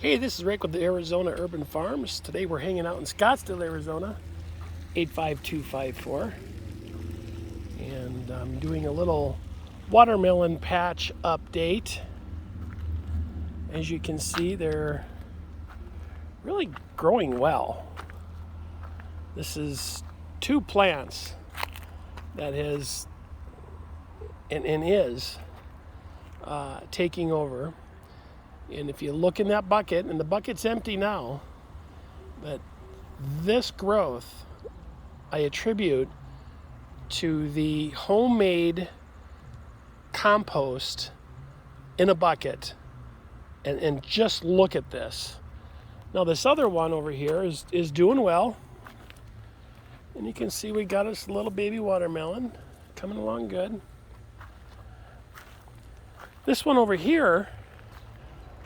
Hey, this is Rick with the Arizona Urban Farms. Today we're hanging out in Scottsdale, Arizona, 85254. And I'm doing a little watermelon patch update. As you can see, they're really growing well. This is two plants that has and is taking over. And if you look in that bucket, and the bucket's empty now, but this growth I attribute to the homemade compost in a bucket. And just look at this. Now this other one over here is doing well. And you can see we got us a little baby watermelon coming along good. This one over here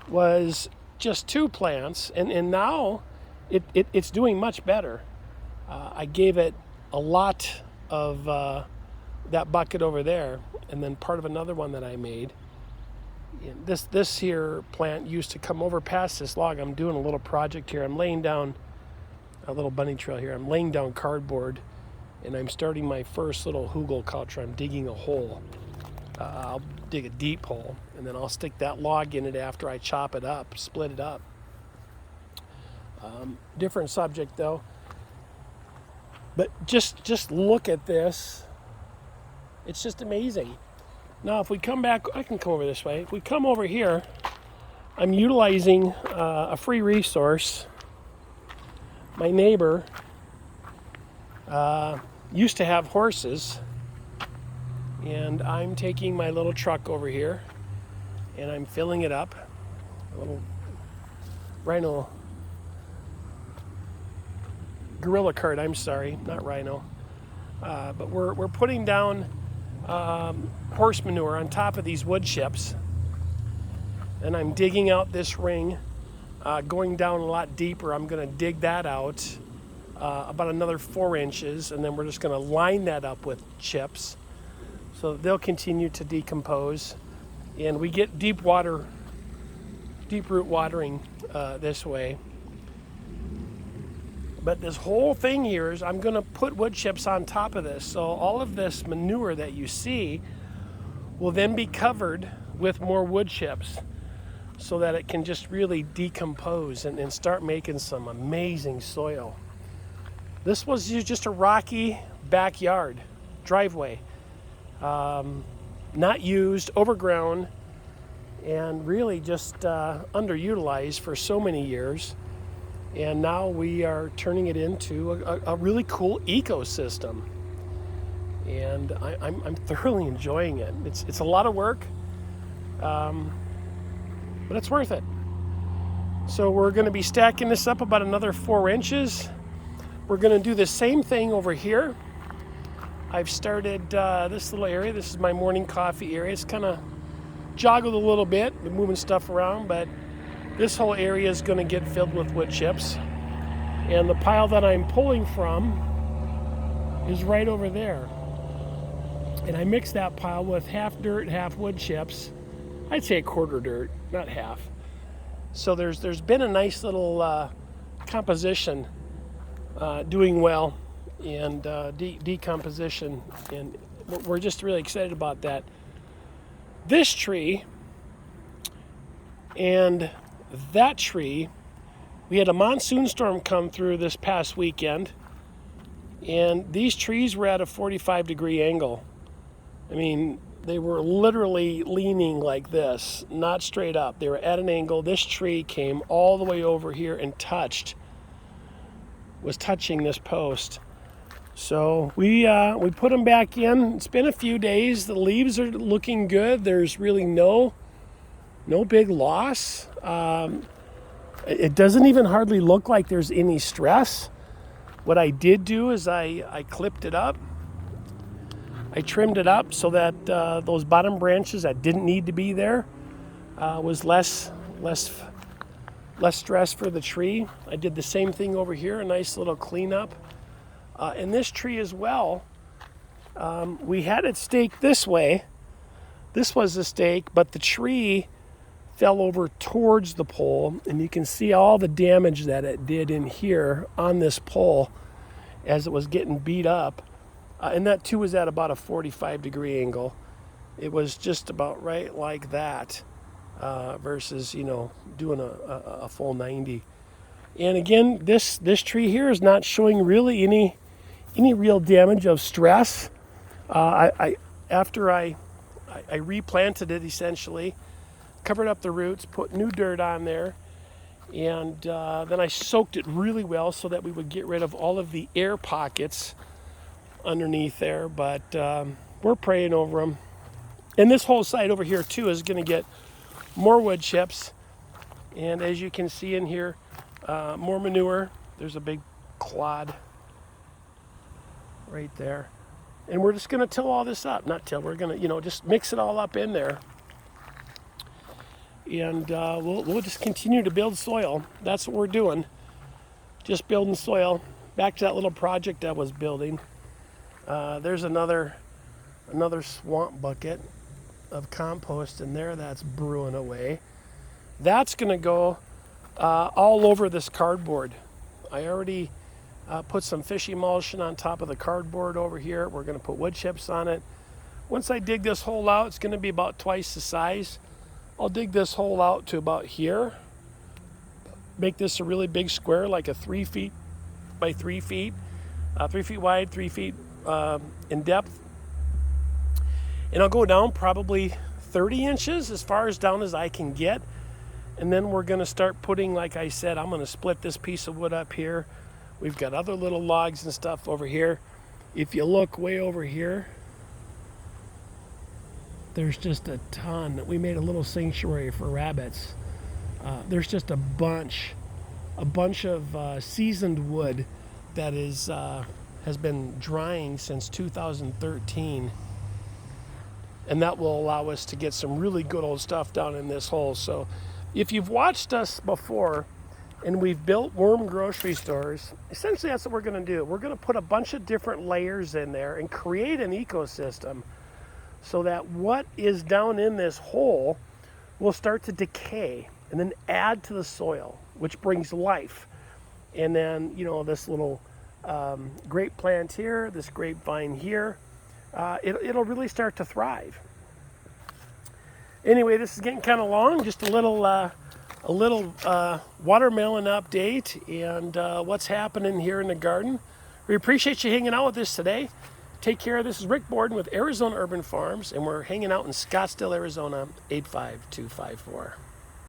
was just two plants, and now it's doing much better. I gave it a lot of that bucket over there, and then part of another one that I made. And this here plant used to come over past this log. I'm doing a little project here. I'm laying down a little bunny trail here. I'm laying down cardboard, and I'm starting my first little hugel culture. I'm digging a hole. I'll dig a deep hole, and then I'll stick that log in it after I chop it up, split it up. Different subject though. But just look at this. It's just amazing. Now if we come back, I can come over this way. If we come over here, I'm utilizing a free resource. My neighbor used to have horses, and I'm taking my little truck over here and I'm filling it up. A little rhino, gorilla cart, I'm sorry, not rhino. But we're putting down horse manure on top of these wood chips. And I'm digging out this ring, going down a lot deeper. I'm gonna dig that out about another 4 inches, and then we're just gonna line that up with chips. So they'll continue to decompose, and we get deep root watering this way. But this whole thing here is I'm going to put wood chips on top of this. So all of this manure that you see will then be covered with more wood chips so that it can just really decompose and start making some amazing soil. This was just a rocky backyard driveway. Not used, overgrown, and really just underutilized for so many years. And now we are turning it into a really cool ecosystem. And I'm thoroughly enjoying it. It's a lot of work, but it's worth it. So we're going to be stacking this up about another 4 inches. We're going to do the same thing over here. I've started this little area. This is my morning coffee area. It's kind of joggled a little bit, been moving stuff around, but this whole area is going to get filled with wood chips. And the pile that I'm pulling from is right over there. And I mix that pile with half dirt, half wood chips. I'd say a quarter dirt, not half. So there's been a nice little composition doing well, and decomposition, and we're just really excited about that. This tree and that tree, we had a monsoon storm come through this past weekend, and these trees were at a 45-degree angle. I mean, they were literally leaning like this, not straight up. They were at an angle. This tree came all the way over here and was touching this post. So we put them back in. It's been a few days. The leaves are looking good. There's really no big loss. It doesn't even hardly look like there's any stress. What I did do is I clipped it up. I trimmed it up so that those bottom branches that didn't need to be there was less stress for the tree. I did the same thing over here, a nice little cleanup. And this tree as well, we had it staked this way. This was the stake, but the tree fell over towards the pole, and you can see all the damage that it did in here on this pole as it was getting beat up. And that too was at about a 45-degree angle. It was just about right like that versus, you know, doing a full 90. And again, this tree here is not showing really any real damage of stress. After I replanted it, essentially covered up the roots, put new dirt on there, and then I soaked it really well so that we would get rid of all of the air pockets underneath there. But we're praying over them. And this whole side over here too is going to get more wood chips, and as you can see in here, more manure. There's a big clod right there, and we're just going to till all this up. Not till, we're going to, you know, just mix it all up in there, and we'll just continue to build soil. That's what we're doing, just building soil. Back to that little project I was building. There's another swamp bucket of compost in there that's brewing away. That's going to go all over this cardboard. I already put some fish emulsion on top of the cardboard over here. We're going to put wood chips on it. Once I dig this hole out, it's going to be about twice the size. I'll dig this hole out to about here. Make this a really big square, like a 3 feet by 3 feet, 3 feet wide, 3 feet in depth. And I'll go down probably 30 inches, as far as down as I can get. And then we're going to start putting, like I said, I'm going to split this piece of wood up here. We've got other little logs and stuff over here. If you look way over here, there's just a ton. We made a little sanctuary for rabbits. There's just a bunch of seasoned wood that is has been drying since 2013. And that will allow us to get some really good old stuff down in this hole. So if you've watched us before and we've built worm grocery stores, essentially that's what we're going to do. We're going to put a bunch of different layers in there and create an ecosystem so that what is down in this hole will start to decay and then add to the soil, which brings life. And then, you know, this little grape plant here, this grapevine here, it'll really start to thrive. Anyway, this is getting kind of long. Just a little watermelon update and what's happening here in the garden. We appreciate you hanging out with us today. Take care. This is Rick Borden with Arizona Urban Farms, and we're hanging out in Scottsdale, Arizona, 85254.